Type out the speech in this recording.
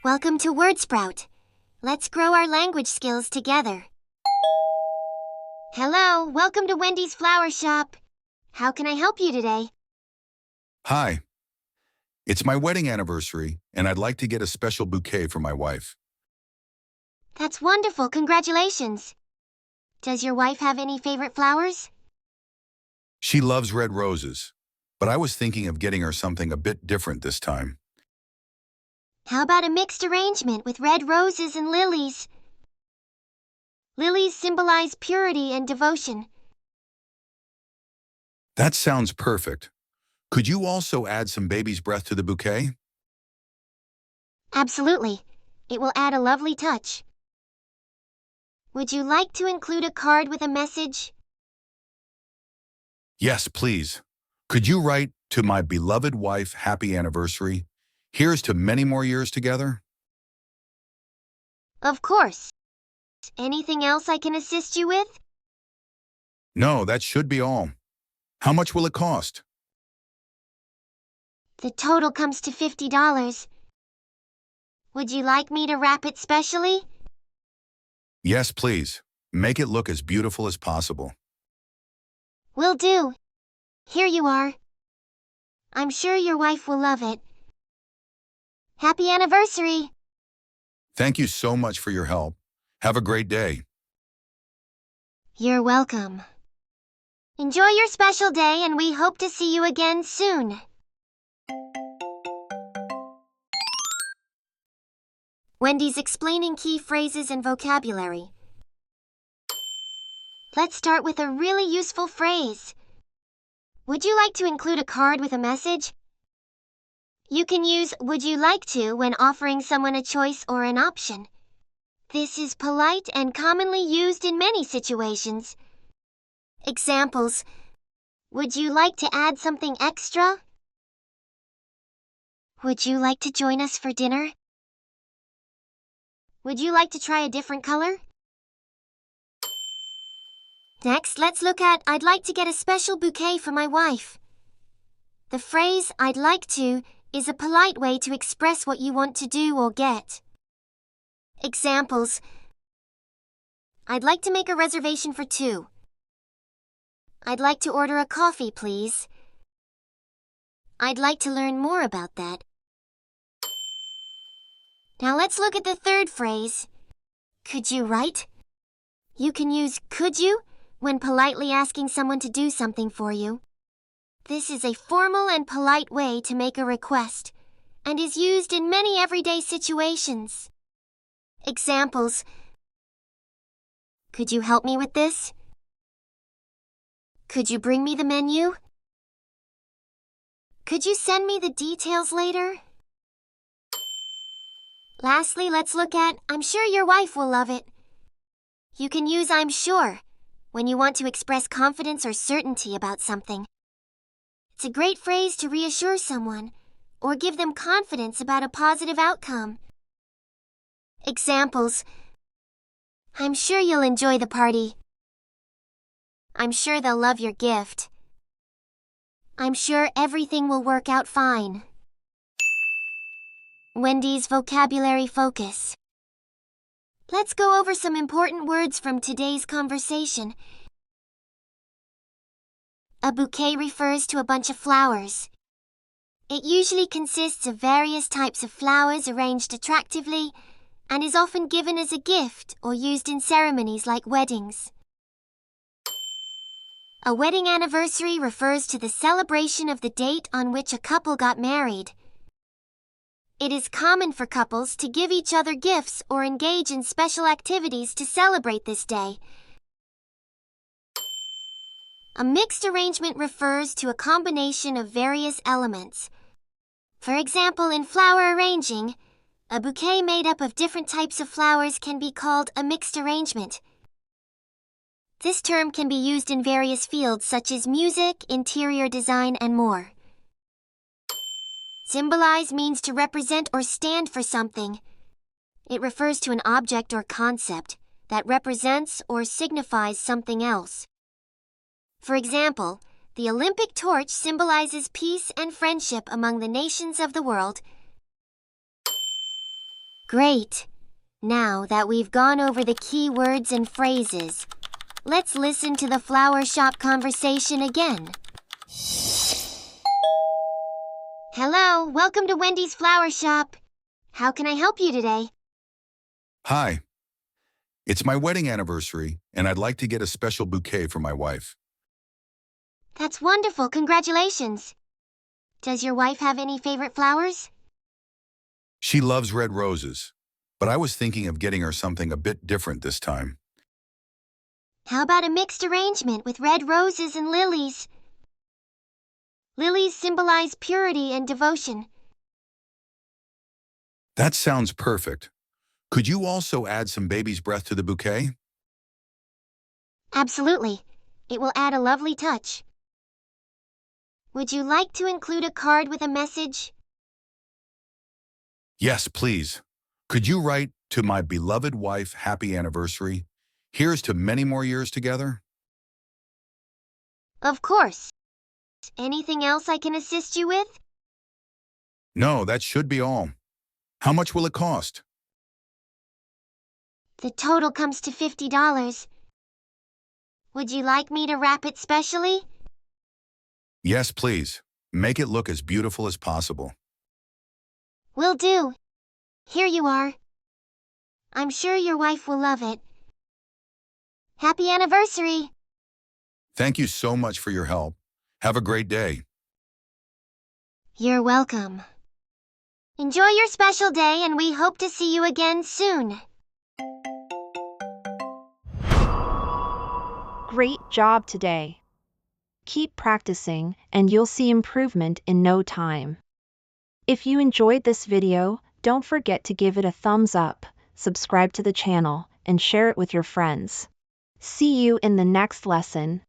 Welcome to WordSprout. Let's grow our language skills together. Hello, welcome to Wendy's Flower Shop. How can I help you today? Hi. It's my wedding anniversary, and I'd like to get a special bouquet for my wife. That's wonderful, congratulations. Does your wife have any favorite flowers? She loves red roses, but I was thinking of getting her something a bit different this time. How about a mixed arrangement with red roses and lilies? Lilies symbolize purity and devotion. That sounds perfect. Could you also add some baby's breath to the bouquet? Absolutely. It will add a lovely touch. Would you like to include a card with a message? Yes, please. Could you write, "To my beloved wife, happy anniversary. Here's to many more years together"? Of course. Anything else I can assist you with? No, that should be all. How much will it cost? The total comes to $50. Would you like me to wrap it specially? Yes, please. Make it look as beautiful as possible. Will do. Here you are. I'm sure your wife will love it. Happy anniversary! Thank you so much for your help. Have a great day. You're welcome. Enjoy your special day, and we hope to see you again soon. Wendy's explaining key phrases and vocabulary. Let's start with a really useful phrase. Would you like to include a card with a message? You can use "would you like to" when offering someone a choice or an option. This is polite and commonly used in many situations. Examples: would you like to add something extra? Would you like to join us for dinner? Would you like to try a different color? Next, let's look at "I'd like to get a special bouquet for my wife." The phrase "I'd like to" is a polite way to express what you want to do or get. Examples: I'd like to make a reservation for 2. I'd like to order a coffee, please. I'd like to learn more about that. Now let's look at the third phrase. Could you write? You can use "could you" when politely asking someone to do something for you. This is a formal and polite way to make a request, and is used in many everyday situations. Examples: could you help me with this? Could you bring me the menu? Could you send me the details later? Lastly, let's look at "I'm sure your wife will love it." You can use "I'm sure" when you want to express confidence or certainty about something. It's a great phrase to reassure someone or give them confidence about a positive outcome. Examples: I'm sure you'll enjoy the party. I'm sure they'll love your gift. I'm sure everything will work out fine. Wendy's vocabulary focus. Let's go over some important words from today's conversation. A bouquet refers to a bunch of flowers. It usually consists of various types of flowers arranged attractively and is often given as a gift or used in ceremonies like weddings. A wedding anniversary refers to the celebration of the date on which a couple got married. It is common for couples to give each other gifts or engage in special activities to celebrate this day. A mixed arrangement refers to a combination of various elements. For example, in flower arranging, a bouquet made up of different types of flowers can be called a mixed arrangement. This term can be used in various fields such as music, interior design, and more. Symbolize means to represent or stand for something. It refers to an object or concept that represents or signifies something else. For example, the Olympic torch symbolizes peace and friendship among the nations of the world. Great! Now that we've gone over the key words and phrases, let's listen to the flower shop conversation again. Hello, welcome to Wendy's Flower Shop. How can I help you today? Hi. It's my wedding anniversary, and I'd like to get a special bouquet for my wife. That's wonderful, congratulations. Does your wife have any favorite flowers? She loves red roses, but I was thinking of getting her something a bit different this time. How about a mixed arrangement with red roses and lilies? Lilies symbolize purity and devotion. That sounds perfect. Could you also add some baby's breath to the bouquet? Absolutely. It will add a lovely touch. Would you like to include a card with a message? Yes, please. Could you write, "To my beloved wife, happy anniversary. Here's to many more years together"? Of course. Anything else I can assist you with? No, that should be all. How much will it cost? The total comes to $50. Would you like me to wrap it specially? Yes, please. Make it look as beautiful as possible. Will do. Here you are. I'm sure your wife will love it. Happy anniversary! Thank you so much for your help. Have a great day. You're welcome. Enjoy your special day, and we hope to see you again soon. Great job today. Keep practicing and you'll see improvement in no time. If you enjoyed this video, don't forget to give it a thumbs up, subscribe to the channel, and share it with your friends. See you in the next lesson.